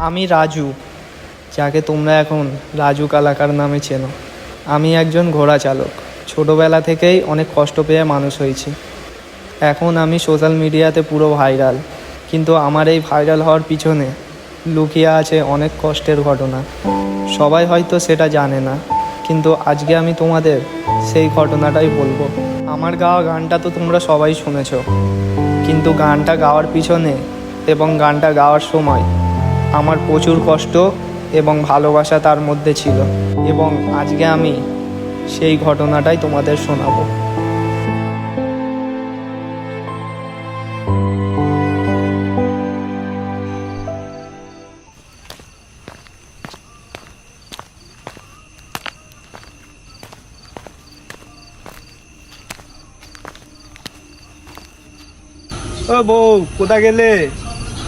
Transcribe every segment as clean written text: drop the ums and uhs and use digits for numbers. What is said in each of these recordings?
আমি রাজু, যাকে তোমরা এখন রাজু কালাকার নামে চেনো। আমি একজন ঘোড়া চালক। ছোটোবেলা থেকেই অনেক কষ্ট পেয়ে মানুষ হয়েছি। এখন আমি সোশ্যাল মিডিয়াতে পুরো ভাইরাল, কিন্তু আমার এই ভাইরাল হওয়ার পিছনে লুকিয়ে আছে অনেক কষ্টের ঘটনা। সবাই হয়তো সেটা জানে না, কিন্তু আজকে আমি তোমাদের সেই ঘটনাটাই বলবো। আমার গাওয়া গানটা তো তোমরা সবাই শুনেছো, কিন্তু গানটা গাওয়ার পিছনে এবং গানটা গাওয়ার সময় আমার প্রচুর কষ্ট এবং ভালোবাসা তার মধ্যে ছিল, এবং আজকে আমি সেই ঘটনাটাই তোমাদের শোনাবো। ও বউ, কোথা গেলে?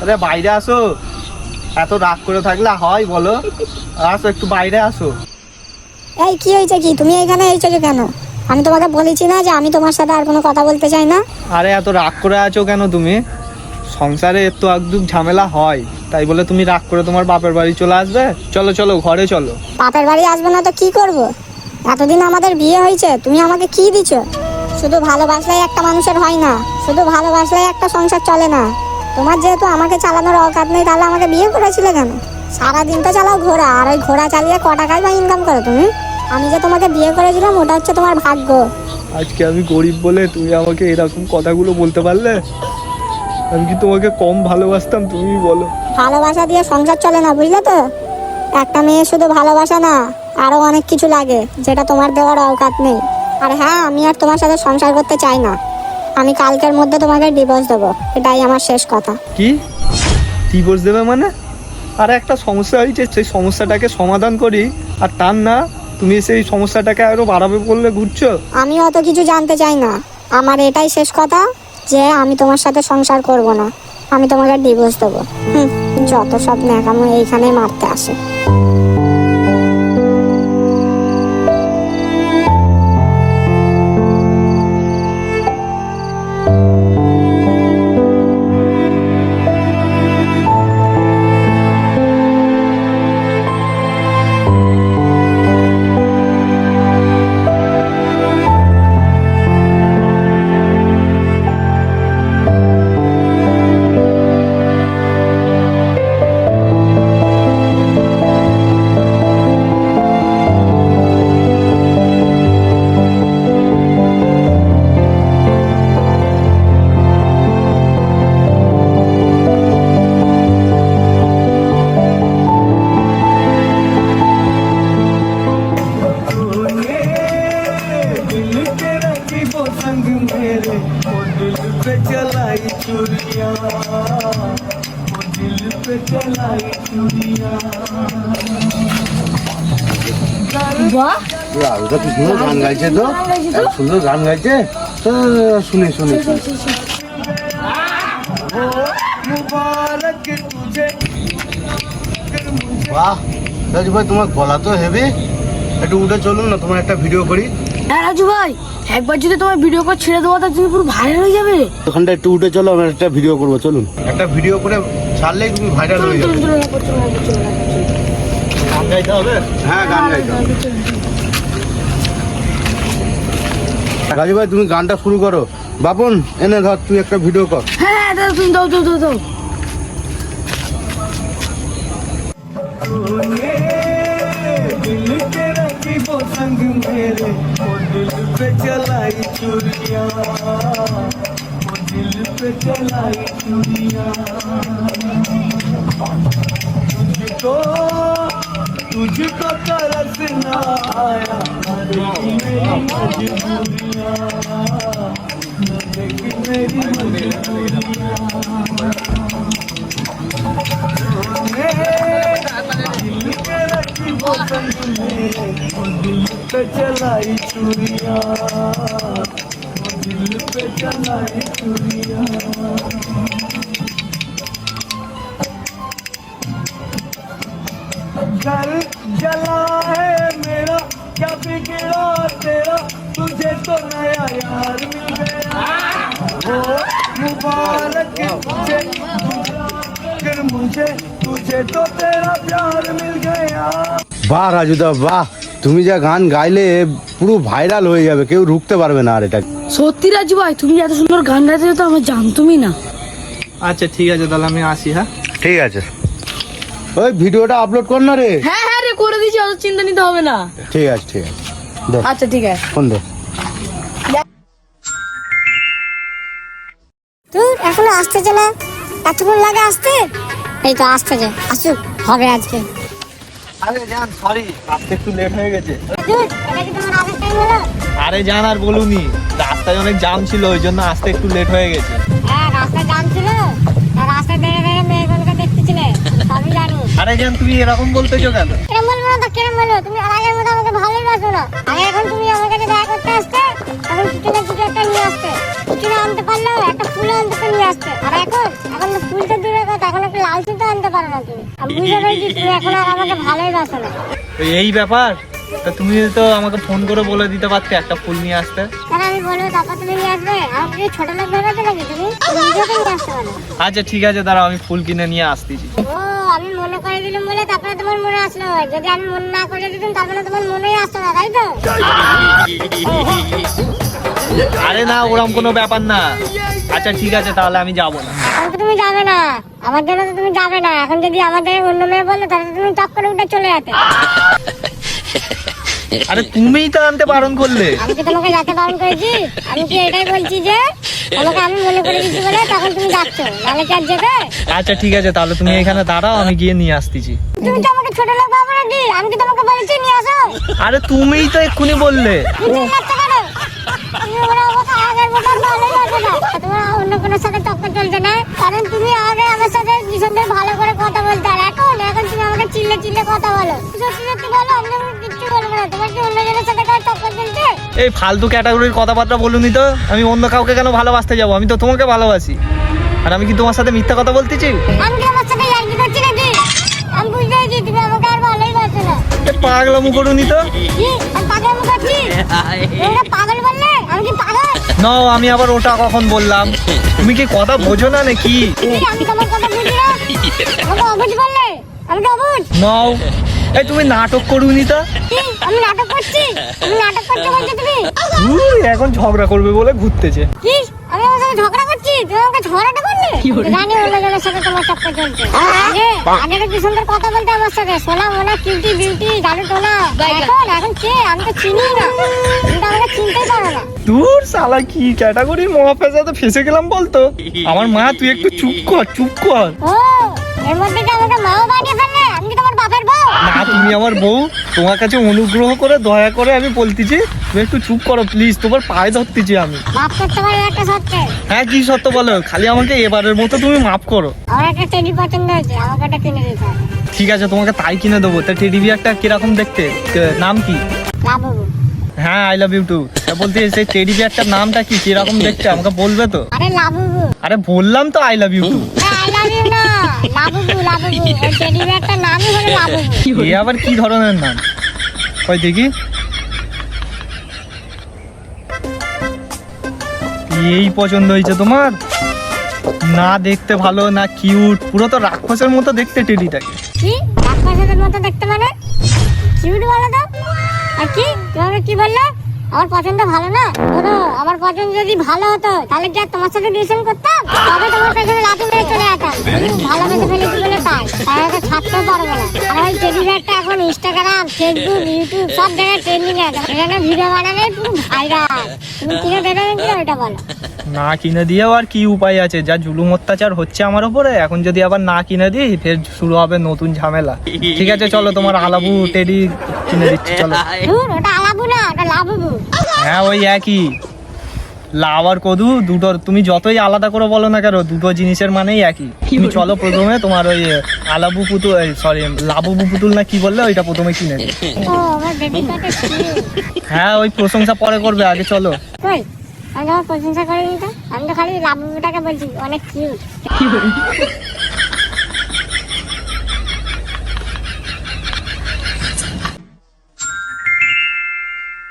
আরে বাইরে আসো। এত রাগ করে থাকলে হয় বলো? আসো, একটু বাইরে আসো। এই কি হয়েছে? কি তুমি এখানে এসেছো কেন? আমি তোমাকে বলেছি না যে আমি তোমার সাথে আর কোনো কথা বলতে চাই না? আরে এত রাগ করে আছো কেন তুমি? সংসারে একটু একটু ঝামেলা হয়, তাই বলে তুমি রাগ করে তোমার বাপের বাড়ি চলে আসবে? চলো চলো, ঘরে চলো। বাপের বাড়ি আসবে না তো কি করব? এতদিন আমাদের বিয়ে হয়েছে, তুমি আমাকে কি দিছো? শুধু ভালোবাসলেই একটা মানুষের হয় না, শুধু ভালোবাসলেই একটা সংসার চলে না। তোমার যেহেতু আমাকে চালানোর অকাত নেই, তাহলে আমাকে বিয়ে করেছিলে কেন? সারাদিন তো চালাও ঘোড়া, আর ওই ঘোড়া চালিয়ে ক টাকায় বা ইনকাম করো তুমি? আমি যে তোমাকে বিয়ে করেছিলাম ওটা হচ্ছে তোমার ভাগ্য। আজকে আমি গরিব বলে তুমি আমাকে এরকম কথাগুলো বলতে পারলে? আমি কি তোমাকে কম ভালোবাসতাম? তুমি বলো। ভালোবাসা দিয়ে সংসার চলে না, বুঝলে তো? একটা মেয়ে শুধু ভালোবাসা না, আরো অনেক কিছু লাগে, যেটা তোমার দেওয়ার অকাত নেই। আর হ্যাঁ, আমি আর তোমার সাথে সংসার করতে চাই না। আমি কালকের মধ্যে তোমাকে ডিভোর্স দেবো, এটাই আমার শেষ কথা। কি ডিভোর্স দেবে মানে? আর একটা সমস্যা হয়েছে, সেই সমস্যাটাকে সমাধান করি, আর তার না তুমি সেই সমস্যাটাকে আরো বাড়াবে বললে ঘুরছো। আমি অত কিছু জানতে চাই না, আমার এটাই শেষ কথা যে আমি তোমার সাথে সংসার করব না। আমি তোমাকে ডিভোর্স দেবো। যত সব ন্যাকামো এইখানে মারতে আসে। রাহুলদা কি সুন্দর গান গাইছে, তো সুন্দর গান গাইছে তো, শুনি শুনি। বাহ রাজু ভাই, তোমার গলা তো হেভি। একটু উঠে চলুন না, তোমার একটা ভিডিও করি। হ্যাঁ রাজু ভাই, একবার যদি তোমার ভিডিও করে ছেড়ে দেবো তা তুমি পুরো ভাইরাল হয়ে যাবে। ওখানটা একটু উঠে চলো, আমরা একটা ভিডিও করবো। চলুন, একটা ভিডিও করে ছাড়লেই তুমি ভাইরাল হয়ে যাবে। গান গাইতে হবে? হ্যাঁ, গান গাইতে হবে। রাজু ভাই, তুমি গানটা শুরু করো। বাপন, এনে ধর, তুই একটা ভিডিও কর। হ্যাঁ দাও, তুমি দাও দাও দাও দাও। संग मेरे वो दिल पे चलाई चूड़ियां, वो दिल पे चलाई चूड़ियां। तुझको तुझको तरस ना आया, देखी मेरी मजबूरियां, देखी मेरी मजबूरियां। दिल के रखी वो संग मेरे, वो दिल पे चलाई चूड़ियां, वो दिल पे चलाई चूड़ियां। घर जला है मेरा, क्या बिगड़ा तेरा, तुझे तो नया यार मिल गया। हो मुबारक तुझे फिर मुझे तुझे तो तेरा प्यार मिल गया। বাহ রাজুদা বাহ, তুমি যা গান গাইলে পুরো ভাইরাল হয়ে যাবে, কেউ রুখতে পারবে না আর এটা। সত্যি রাজু ভাই, তুমি এত সুন্দর গান গাইতে তো আমার জানতুমই না। আচ্ছা ঠিক আছে, তাহলে আমি আসি। হ্যাঁ ঠিক আছে, ওই ভিডিওটা আপলোড কর না রে। হ্যাঁ হ্যাঁ রে, করে দিচ্ছি, অত চিন্তা নিতে হবে না। ঠিক আছে ঠিক আছে, দে আচ্ছা ঠিক আছে। ফোন দে। তুই এখনো আসতেছে না, এতক্ষণ লাগে আসতে? এই তো আসতেছে, আসুক, হবে আজকে। আরে জান সরি, আসতে একটু লেট হয়ে গেছে। তুই এটা কি তোমার আসার টাইম হলো? আরে জান আর বলুনি, রাস্তায় অনেক জাম ছিল, ওই জন্য আসতে একটু লেট হয়ে গেছে। হ্যাঁ রাস্তায় জাম ছিল, আর রাস্তায় বেড়ে বেড়ে মেয়েগুলোকে দেখতেছিলে, সবই জানি। আরে জান তুমি এরকম বলতেছো কেন? কেন বলবো না তো, কেন বলবো? তুমি আগের মতো আমাকে ভালোই বাসো না। আগে এখন তুমি আমার কাছে দেখা করতে আসতে, এখন কিছু না কিছু একটা নিয়ে আসতে, কিছু না আনতে পারলেও একটা ফুল অন্তত নিয়ে আসতে। আর এখন এখন তো ফুল তো দূরের কথা, এখন একটা লাল ফুল তো আনতে পারো না তুমি। আমি বুঝতে পেরেছি তুমি এখন আর আমাকে ভালোই বাসো না। এই ব্যাপার, তা তুমি তো আমাকে ফোন করে বলে দিতে পারতে একটা ফুল নিয়ে আসতে। কেন আমি বলবো তারপর তুমি নিয়ে আসবে? আমাকে কি ছোট লোক ভেবেছো নাকি তুমি? তুমি নিজেকে নিয়ে আসতে পারো। আচ্ছা ঠিক আছে, দাঁড়াও আমি ফুল কিনে নিয়ে আসতেছি। ও আমি মনে করে দিলাম বলে তারপরে তোমার মনে আসলো। যদি আমি মনে না করে দিতাম তারপরে তোমার মনেই আসতো না, তাই তো? আরে না, ওরকম কোনো ব্যাপার না। আচ্ছা ঠিক আছে, তাহলে আমি যাবো না। এখন তো তুমি যাবে না, আমার জন্য তো তুমি যাবে না। এখন যদি আমাদের অন্য মেয়ে বললো তাহলে তুমি টপ করে উঠে চলে যেতে। আরে তুমিই তো আনতে বারণ করলে। আমি কি তোমাকে যেতে বারণ করেছি? আমি কি এটাই বলছি যে তোমাকে আমি মনে করে দিচ্ছি বলে তখন তুমি যাচ্ছ, নাহলে কি আর যেতে? আচ্ছা ঠিক আছে, তাহলে তুমি এখানে দাঁড়াও, আমি গিয়ে নিয়ে আসতেছি। তুমি তো আমাকে ছোট লোক ভাবো নাকি? আমি কি তোমাকে বলেছি নিয়ে আসো? আরে তুমিই তো এক্ষুনি বললে। তুমি চিল্লাচ্ছ কেন? তুমি ওরা আমাকে আগের মতো আর ভালোই আছে না, তোমার অন্য কোনো সাথে টক্কর চলছে না। কারণ তুমি আগে আমার সাথে ভীষণ ভালো করে কথা বলতে, আর এখন এখন তুমি আমাকে চিল্লে চিল্লে কথা বলো। সত্যি সত্যি বলো, আমি তোমাকে কিচ্ছু বলবো না। তোমার কি অন্যজনের সাথে কার টক্কর চলছে? এই ফালতু ক্যাটাগরির কথাবার্তা বলুনি তো। আমি অন্য কাউকে কেন ভালোবাসতে যাবো? আমি তো তোমাকে ভালোবাসি। আর আমি কি তোমার সাথে মিথ্যা কথা বলতেছি? আমি কি আমার সাথে ইয়ার্কি করছি নাকি? আমি বুঝতে পেরেছি তুমি আমাকে আর ভালোই বাসো না। পাগলামু করুনি তো। কি আমি পাগলামো করছি? তোমরা পাগল বললে? আমি কি পাগল? নাও, আমি আবার ওটা কখন বললাম? তুমি কি কথা বোঝো না নাকি? কি আমি তোমার কথা বুঝি না? আমাকে অবুঝ বললে? আমি কি অবুঝ? নাও, এই তুমি নাটক করুনি তো। কি আমি নাটক করছি? আমি নাটক করতে বলছো তুমি? এখন ঝগড়া করবে বলে ঘুরতেছে। কি আমি আমার সাথে ঝগড়া করছি? তুমি আমাকে ঝগড়াটা করলে? জানি অন্যজনের সাথে তোমার টক্কর চলছে। আগে আগে তো কি সুন্দর কথা বলতে আমার সাথে, সোনা মোনা কিউটি বিউটি গাড়ি টোনা। এখন কে? আমি তো চিনি না, তুমি তো আমাকে চিনতেই পারো না। দূর শালা, কি ক্যাটাগরির মহাপেশাতে ফেসে গেলাম বলতো। আমার মা, তুই একটু চুপ কর, চুপ কর। ও এর মধ্যে কি আমাকে মাও বানিয়ে ফেললে? আমি কি তোমার বাপের বউ? না, তুমি আমার বউ। তোমার কাছে অনুগ্রহ করে দয়া করে আমি বলতেছি, তুমি একটু চুপ করো প্লিজ। তোমার পায়ে ধরতেছি আমি। মাফ করতে পারি একটা সত্যি? হ্যাঁ, কি সত্য বলো, খালি আমাকে এবারের মতো তুমি মাফ করো। আমার একটা টেডি পছন্দ হয়েছে, আমাকে একটা কিনে দিতে হবে। ঠিক আছে, তোমাকে তাই কিনে দেবো। তা টেডি বিয়ারটা কিরকম দেখতে? নাম কি? লাবু। হ্যাঁ, আই লাভ ইউ টু। বলতে সেই টেডি বিয়ারটার নামটা কি, কিরকম দেখতে আমাকে বলবে তো? আরে লাবু। আরে বললাম তো I love you too. I love you না, লাবু লাবু। ওই টেডি বিয়ারটার নামই হলো লাবু। এ আবার কি ধরনের নাম? কই দেখি। এই পছন্দ হয়েছে তোমার? না দেখতে ভালো, না কিউট, পুরো তো রাক্ষসের মতো দেখতে টেডিটাকে। কি রাক্ষসের মতো দেখতে মানে? কিউট বলো তো। আর কি তোমাকে কি বললে? আমার পছন্দ ভালো না? শোনো, আমার পছন্দ যদি ভালো হতো তাহলে কি আর তোমার সাথে রিলেশন করতাম? তবে তোমার পেছনে লাথি মেরে চলে যেতাম। ভালোবেসে ফেলেছি বলে তাই হয়তো ছাড়তেও পারবো না। আর ওই টেডি বিয়ারটা এখন ইনস্টাগ্রাম, ফেসবুক, ইউটিউব সব জায়গায় ট্রেন্ডিং আছে। এখানে ভিডিও বানালে পুরো ভাইরাল। তুমি কিনে দেবে নাকি ওইটা বলো? না কিনে দিয়েও আর কি উপায় আছে? যা জুলুম অত্যাচার হচ্ছে আমার উপরে, এখন যদি আবার না কিনে দিই ফের শুরু হবে নতুন ঝামেলা। ঠিক আছে চলো, তোমার আলাবু টেডি কিনে দিচ্ছি, চলো। ধুর, ওটা আলাবু না, ওটা লাবুবু। হ্যাঁ, ওই একই। লাভ আর কদু দুটো, তুমি যতই আলাদা করে বলো না কেন, দুটো জিনিসের মানেই একই। তুমি চলো প্রথমে তোমার ওই আলাবু পুতুল, সরি লাবুবু পুতুল না কি বললে, ওইটা প্রথমে কিনে দিই। ও আমার বেবি কত কিউট। হ্যাঁ, ওই প্রশংসা পরে করবে, আগে চলো। কই আমি আমার প্রশংসা করে নি তো, আমি তো খালি লাবুটাকে বলছি অনেক কিউট।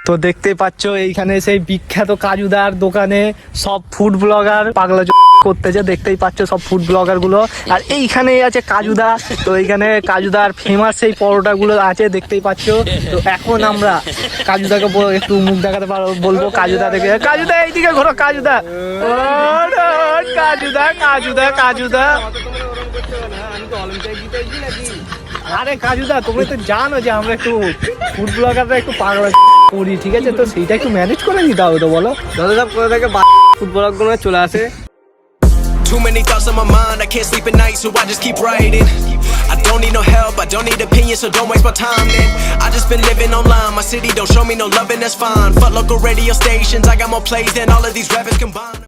তো দেখতেই পাচ্ছ এইখানে সেই বিখ্যাত কাজুদার দোকানে সব ফুড ব্লগার পাগলা করতেছে, দেখতেই পাচ্ছ সব ফুড ব্লগার গুলো। আর এইখানেই আছে কাজুদা, তো এইখানে কাজুদার ফেমাস সেই পরোটা গুলো আছে দেখতেই পাচ্ছ। তো এখন আমরা কাজুদাকে একটু মুখ দেখাতে বলবো, কাজুদা থেকে, কাজুদা এইদিকে ঘোরো, কাজুদা কাজুদা কাজুদা কাজুদা। আরে কাজুদা তুমি তো জানো যে আমরা একটু ফুড ব্লগাররা একটু পাগলা করি, ঠিক আছে? তো সেইটা একটু ম্যানেজ করে নিতে হবে তো, বলো। যত সব করে থাকে ফুড ব্লগ গুলো চলে আসে। Too many thoughts on my mind, I can't sleep at night, so I just keep writing. I don't need no help, I don't need opinions, so don't waste my time then. I just been living online, my city don't show me no loving, that's fine. Fuck local radio stations, I got more plays than all of these rappers combined.